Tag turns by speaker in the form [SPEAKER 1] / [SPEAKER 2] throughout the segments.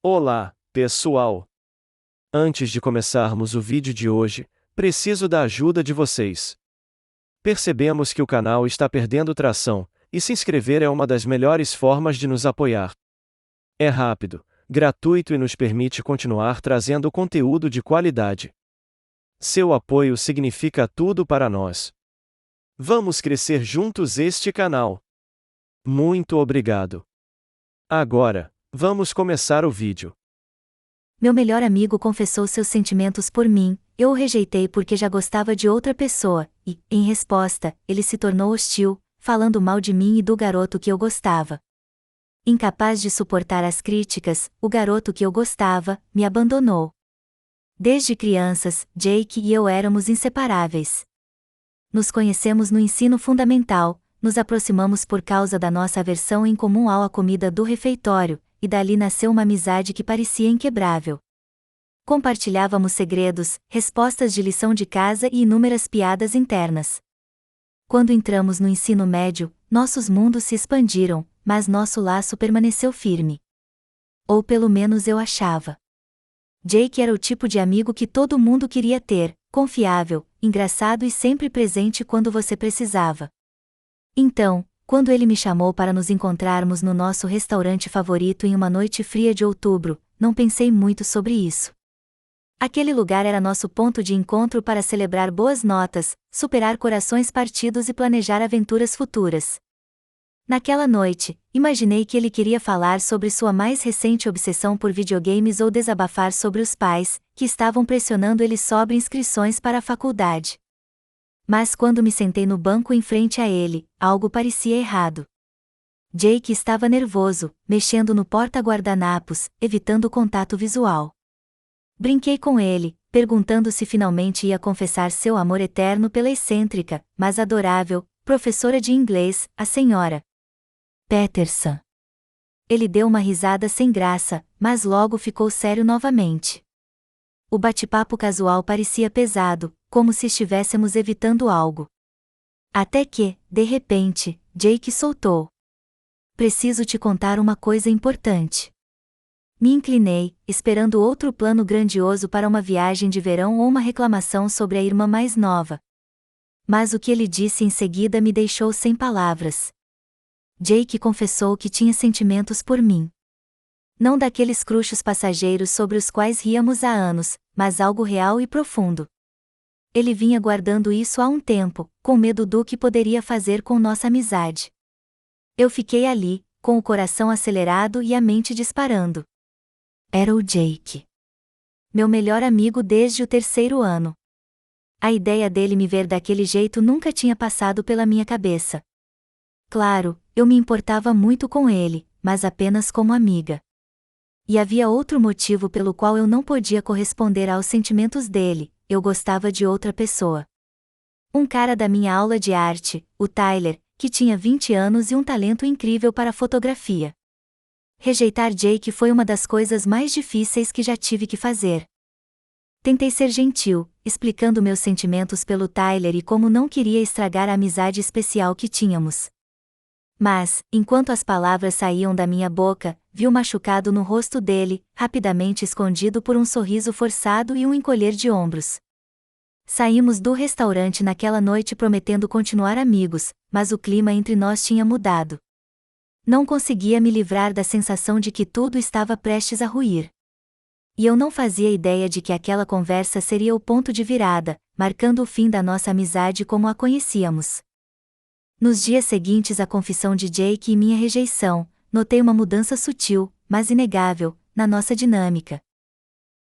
[SPEAKER 1] Olá, pessoal! Antes de começarmos o vídeo de hoje, preciso da ajuda de vocês. Percebemos que o canal está perdendo tração, e se inscrever é uma das melhores formas de nos apoiar. É rápido, gratuito e nos permite continuar trazendo conteúdo de qualidade. Seu apoio significa tudo para nós. Vamos crescer juntos este canal. Muito obrigado. Agora, vamos começar o vídeo.
[SPEAKER 2] Meu melhor amigo confessou seus sentimentos por mim, eu o rejeitei porque já gostava de outra pessoa, e, em resposta, ele se tornou hostil, falando mal de mim e do garoto que eu gostava. Incapaz de suportar as críticas, o garoto que eu gostava, me abandonou. Desde crianças, Jake e eu éramos inseparáveis. Nos conhecemos no ensino fundamental, nos aproximamos por causa da nossa aversão em comum à comida do refeitório, e dali nasceu uma amizade que parecia inquebrável. Compartilhávamos segredos, respostas de lição de casa e inúmeras piadas internas. Quando entramos no ensino médio, nossos mundos se expandiram, mas nosso laço permaneceu firme. Ou pelo menos eu achava. Jake era o tipo de amigo que todo mundo queria ter, confiável, engraçado e sempre presente quando você precisava. Então, quando ele me chamou para nos encontrarmos no nosso restaurante favorito em uma noite fria de outubro, não pensei muito sobre isso. Aquele lugar era nosso ponto de encontro para celebrar boas notas, superar corações partidos e planejar aventuras futuras. Naquela noite, imaginei que ele queria falar sobre sua mais recente obsessão por videogames ou desabafar sobre os pais, que estavam pressionando ele sobre inscrições para a faculdade. Mas quando me sentei no banco em frente a ele, algo parecia errado. Jake estava nervoso, mexendo no porta-guardanapos, evitando contato visual. Brinquei com ele, perguntando se finalmente ia confessar seu amor eterno pela excêntrica, mas adorável, professora de inglês, a senhora Peterson. Ele deu uma risada sem graça, mas logo ficou sério novamente. O bate-papo casual parecia pesado, como se estivéssemos evitando algo. Até que, de repente, Jake soltou. Preciso te contar uma coisa importante. Me inclinei, esperando outro plano grandioso para uma viagem de verão ou uma reclamação sobre a irmã mais nova. Mas o que ele disse em seguida me deixou sem palavras. Jake confessou que tinha sentimentos por mim. Não daqueles cruxos passageiros sobre os quais ríamos há anos, mas algo real e profundo. Ele vinha guardando isso há um tempo, com medo do que poderia fazer com nossa amizade. Eu fiquei ali, com o coração acelerado e a mente disparando. Era o Jake. Meu melhor amigo desde o terceiro ano. A ideia dele me ver daquele jeito nunca tinha passado pela minha cabeça. Claro, eu me importava muito com ele, mas apenas como amiga. E havia outro motivo pelo qual eu não podia corresponder aos sentimentos dele: eu gostava de outra pessoa. Um cara da minha aula de arte, o Tyler, que tinha 20 anos e um talento incrível para fotografia. Rejeitar Jake foi uma das coisas mais difíceis que já tive que fazer. Tentei ser gentil, explicando meus sentimentos pelo Tyler e como não queria estragar a amizade especial que tínhamos. Mas, enquanto as palavras saíam da minha boca, vi o machucado no rosto dele, rapidamente escondido por um sorriso forçado e um encolher de ombros. Saímos do restaurante naquela noite prometendo continuar amigos, mas o clima entre nós tinha mudado. Não conseguia me livrar da sensação de que tudo estava prestes a ruir. E eu não fazia ideia de que aquela conversa seria o ponto de virada, marcando o fim da nossa amizade como a conhecíamos. Nos dias seguintes à confissão de Jake e minha rejeição, notei uma mudança sutil, mas inegável, na nossa dinâmica.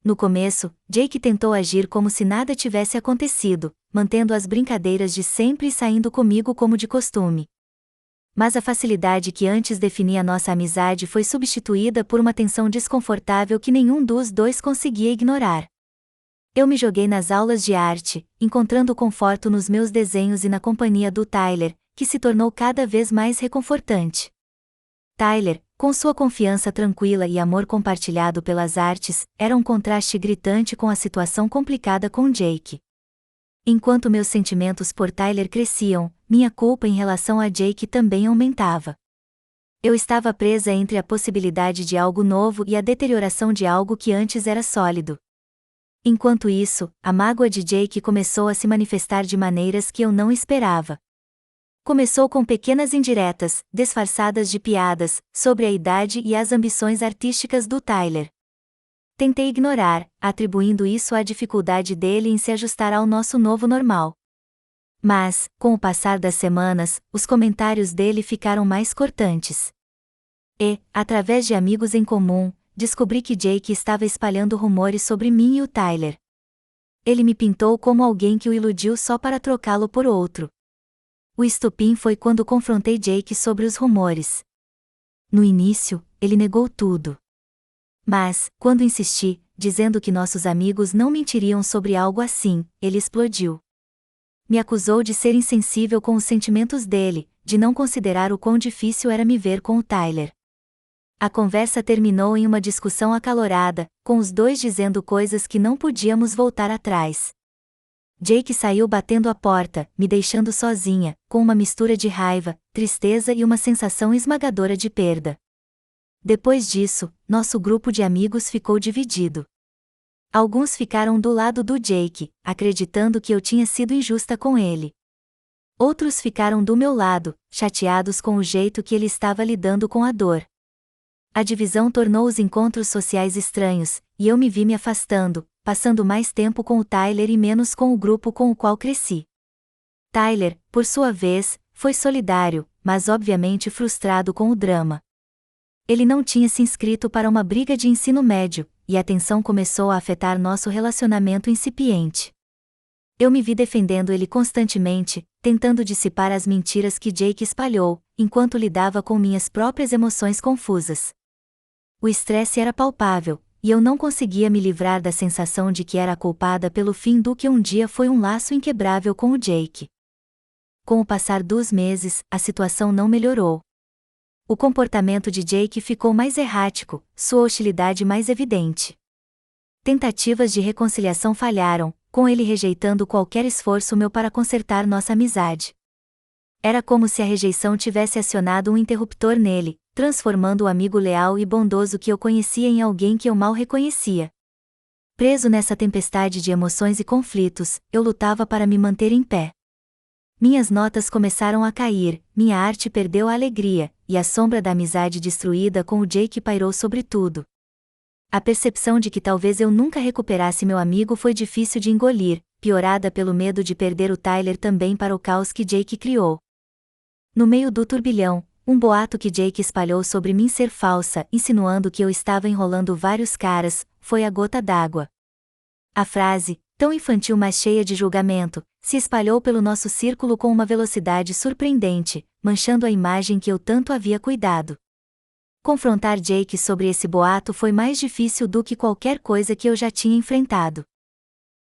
[SPEAKER 2] No começo, Jake tentou agir como se nada tivesse acontecido, mantendo as brincadeiras de sempre e saindo comigo como de costume. Mas a facilidade que antes definia nossa amizade foi substituída por uma tensão desconfortável que nenhum dos dois conseguia ignorar. Eu me joguei nas aulas de arte, encontrando conforto nos meus desenhos e na companhia do Tyler, que se tornou cada vez mais reconfortante. Tyler, com sua confiança tranquila e amor compartilhado pelas artes, era um contraste gritante com a situação complicada com Jake. Enquanto meus sentimentos por Tyler cresciam, minha culpa em relação a Jake também aumentava. Eu estava presa entre a possibilidade de algo novo e a deterioração de algo que antes era sólido. Enquanto isso, a mágoa de Jake começou a se manifestar de maneiras que eu não esperava. Começou com pequenas indiretas, disfarçadas de piadas, sobre a idade e as ambições artísticas do Tyler. Tentei ignorar, atribuindo isso à dificuldade dele em se ajustar ao nosso novo normal. Mas, com o passar das semanas, os comentários dele ficaram mais cortantes. E, através de amigos em comum, descobri que Jake estava espalhando rumores sobre mim e o Tyler. Ele me pintou como alguém que o iludiu só para trocá-lo por outro. O estopim foi quando confrontei Jake sobre os rumores. No início, ele negou tudo. Mas, quando insisti, dizendo que nossos amigos não mentiriam sobre algo assim, ele explodiu. Me acusou de ser insensível com os sentimentos dele, de não considerar o quão difícil era me ver com o Tyler. A conversa terminou em uma discussão acalorada, com os dois dizendo coisas que não podíamos voltar atrás. Jake saiu batendo a porta, me deixando sozinha, com uma mistura de raiva, tristeza e uma sensação esmagadora de perda. Depois disso, nosso grupo de amigos ficou dividido. Alguns ficaram do lado do Jake, acreditando que eu tinha sido injusta com ele. Outros ficaram do meu lado, chateados com o jeito que ele estava lidando com a dor. A divisão tornou os encontros sociais estranhos, e eu me vi me afastando, passando mais tempo com o Tyler e menos com o grupo com o qual cresci. Tyler, por sua vez, foi solidário, mas obviamente frustrado com o drama. Ele não tinha se inscrito para uma briga de ensino médio, e a tensão começou a afetar nosso relacionamento incipiente. Eu me vi defendendo ele constantemente, tentando dissipar as mentiras que Jake espalhou, enquanto lidava com minhas próprias emoções confusas. O estresse era palpável, e eu não conseguia me livrar da sensação de que era culpada pelo fim do que um dia foi um laço inquebrável com o Jake. Com o passar dos meses, a situação não melhorou. O comportamento de Jake ficou mais errático, sua hostilidade mais evidente. Tentativas de reconciliação falharam, com ele rejeitando qualquer esforço meu para consertar nossa amizade. Era como se a rejeição tivesse acionado um interruptor nele, transformando o amigo leal e bondoso que eu conhecia em alguém que eu mal reconhecia. Preso nessa tempestade de emoções e conflitos, eu lutava para me manter em pé. Minhas notas começaram a cair, minha arte perdeu a alegria, e a sombra da amizade destruída com o Jake pairou sobre tudo. A percepção de que talvez eu nunca recuperasse meu amigo foi difícil de engolir, piorada pelo medo de perder o Tyler também para o caos que Jake criou. No meio do turbilhão, um boato que Jake espalhou sobre mim ser falsa, insinuando que eu estava enrolando vários caras, foi a gota d'água. A frase, tão infantil mas cheia de julgamento, se espalhou pelo nosso círculo com uma velocidade surpreendente, manchando a imagem que eu tanto havia cuidado. Confrontar Jake sobre esse boato foi mais difícil do que qualquer coisa que eu já tinha enfrentado.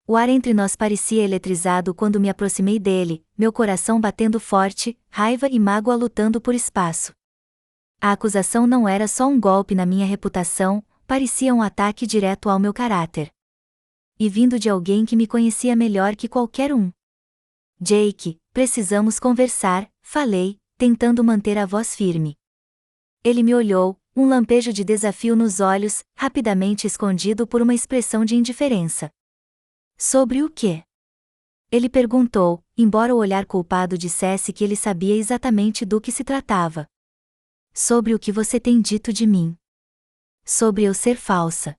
[SPEAKER 2] O ar entre nós parecia eletrizado quando me aproximei dele, meu coração batendo forte, raiva e mágoa lutando por espaço. A acusação não era só um golpe na minha reputação, parecia um ataque direto ao meu caráter. E vindo de alguém que me conhecia melhor que qualquer um. Jake, precisamos conversar, falei, tentando manter a voz firme. Ele me olhou, um lampejo de desafio nos olhos, rapidamente escondido por uma expressão de indiferença. Sobre o quê? Ele perguntou, embora o olhar culpado dissesse que ele sabia exatamente do que se tratava. Sobre o que você tem dito de mim. Sobre eu ser falsa.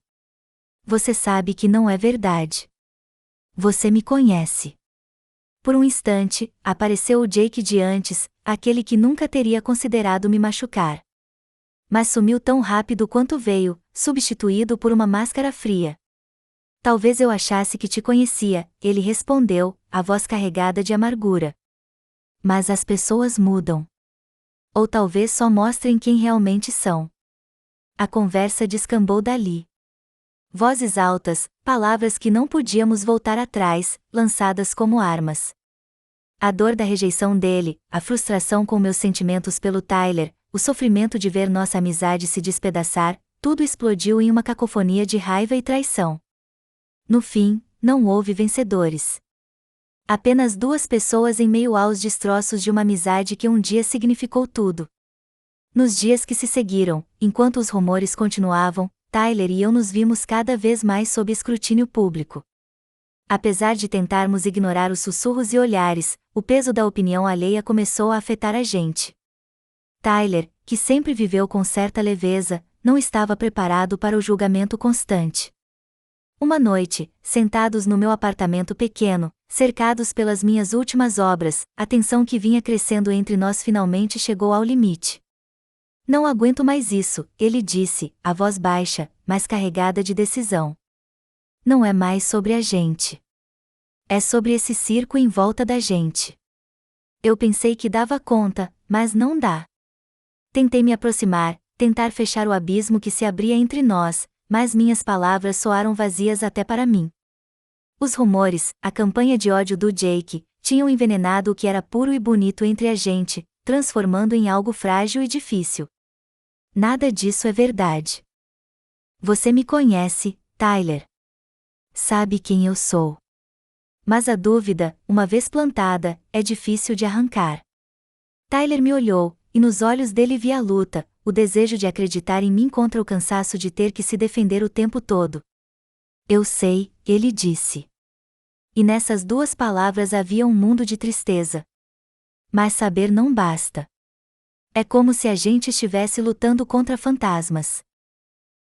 [SPEAKER 2] Você sabe que não é verdade. Você me conhece. Por um instante, apareceu o Jake de antes, aquele que nunca teria considerado me machucar. Mas sumiu tão rápido quanto veio, substituído por uma máscara fria. Talvez eu achasse que te conhecia, ele respondeu, a voz carregada de amargura. Mas as pessoas mudam. Ou talvez só mostrem quem realmente são. A conversa descambou dali. Vozes altas, palavras que não podíamos voltar atrás, lançadas como armas. A dor da rejeição dele, a frustração com meus sentimentos pelo Tyler, o sofrimento de ver nossa amizade se despedaçar, tudo explodiu em uma cacofonia de raiva e traição. No fim, não houve vencedores. Apenas duas pessoas em meio aos destroços de uma amizade que um dia significou tudo. Nos dias que se seguiram, enquanto os rumores continuavam, Tyler e eu nos vimos cada vez mais sob escrutínio público. Apesar de tentarmos ignorar os sussurros e olhares, o peso da opinião alheia começou a afetar a gente. Tyler, que sempre viveu com certa leveza, não estava preparado para o julgamento constante. Uma noite, sentados no meu apartamento pequeno, cercados pelas minhas últimas obras, a tensão que vinha crescendo entre nós finalmente chegou ao limite. Não aguento mais isso, ele disse, a voz baixa, mas carregada de decisão. Não é mais sobre a gente. É sobre esse circo em volta da gente. Eu pensei que dava conta, mas não dá. Tentei me aproximar, tentar fechar o abismo que se abria entre nós, mas minhas palavras soaram vazias até para mim. Os rumores, a campanha de ódio do Jake, tinham envenenado o que era puro e bonito entre a gente, transformando em algo frágil e difícil. Nada disso é verdade. Você me conhece, Tyler. Sabe quem eu sou. Mas a dúvida, uma vez plantada, é difícil de arrancar. Tyler me olhou, e nos olhos dele vi a luta, o desejo de acreditar em mim contra o cansaço de ter que se defender o tempo todo. Eu sei, ele disse. E nessas duas palavras havia um mundo de tristeza. Mas saber não basta. É como se a gente estivesse lutando contra fantasmas.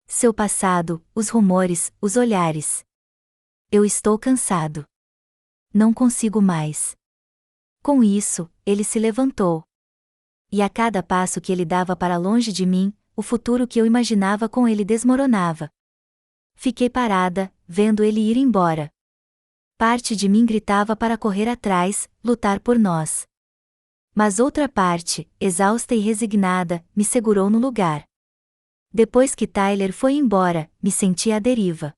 [SPEAKER 2] Seu passado, os rumores, os olhares. Eu estou cansado. Não consigo mais. Com isso, ele se levantou. E a cada passo que ele dava para longe de mim, o futuro que eu imaginava com ele desmoronava. Fiquei parada, vendo ele ir embora. Parte de mim gritava para correr atrás, lutar por nós. Mas outra parte, exausta e resignada, me segurou no lugar. Depois que Tyler foi embora, me senti à deriva.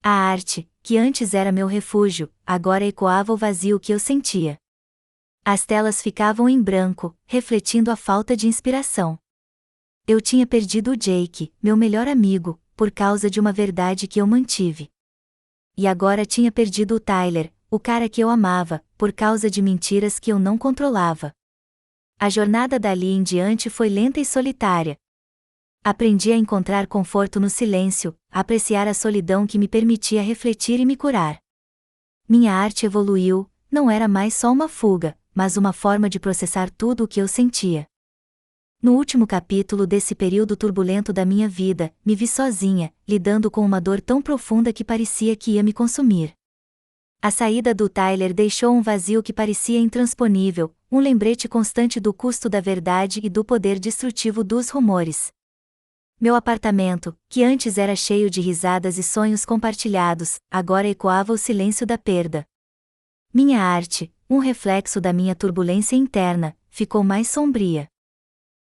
[SPEAKER 2] A arte, que antes era meu refúgio, agora ecoava o vazio que eu sentia. As telas ficavam em branco, refletindo a falta de inspiração. Eu tinha perdido o Jake, meu melhor amigo, por causa de uma verdade que eu mantive. E agora tinha perdido o Tyler, o cara que eu amava, por causa de mentiras que eu não controlava. A jornada dali em diante foi lenta e solitária. Aprendi a encontrar conforto no silêncio, a apreciar a solidão que me permitia refletir e me curar. Minha arte evoluiu, não era mais só uma fuga, mas uma forma de processar tudo o que eu sentia. No último capítulo desse período turbulento da minha vida, me vi sozinha, lidando com uma dor tão profunda que parecia que ia me consumir. A saída do Tyler deixou um vazio que parecia intransponível, um lembrete constante do custo da verdade e do poder destrutivo dos rumores. Meu apartamento, que antes era cheio de risadas e sonhos compartilhados, agora ecoava o silêncio da perda. Minha arte, um reflexo da minha turbulência interna, ficou mais sombria.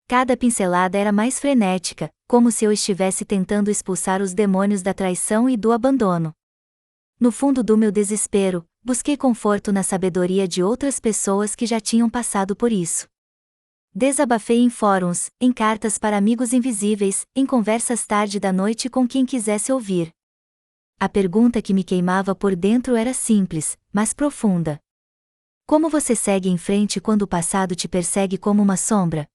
[SPEAKER 2] Cada pincelada era mais frenética, como se eu estivesse tentando expulsar os demônios da traição e do abandono. No fundo do meu desespero, busquei conforto na sabedoria de outras pessoas que já tinham passado por isso. Desabafei em fóruns, em cartas para amigos invisíveis, em conversas tarde da noite com quem quisesse ouvir. A pergunta que me queimava por dentro era simples, mas profunda. Como você segue em frente quando o passado te persegue como uma sombra?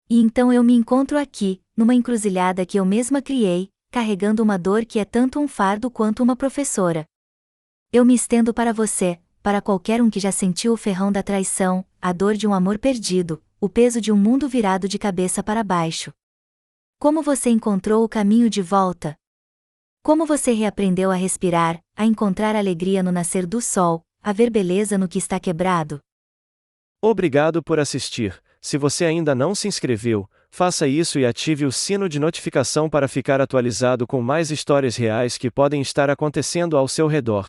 [SPEAKER 2] E então eu me encontro aqui, numa encruzilhada que eu mesma criei, carregando uma dor que é tanto um fardo quanto uma professora. Eu me estendo para você, para qualquer um que já sentiu o ferrão da traição, a dor de um amor perdido, o peso de um mundo virado de cabeça para baixo. Como você encontrou o caminho de volta? Como você reaprendeu a respirar, a encontrar alegria no nascer do sol, a ver beleza no que está quebrado?
[SPEAKER 1] Obrigado por assistir. Se você ainda não se inscreveu, faça isso e ative o sino de notificação para ficar atualizado com mais histórias reais que podem estar acontecendo ao seu redor.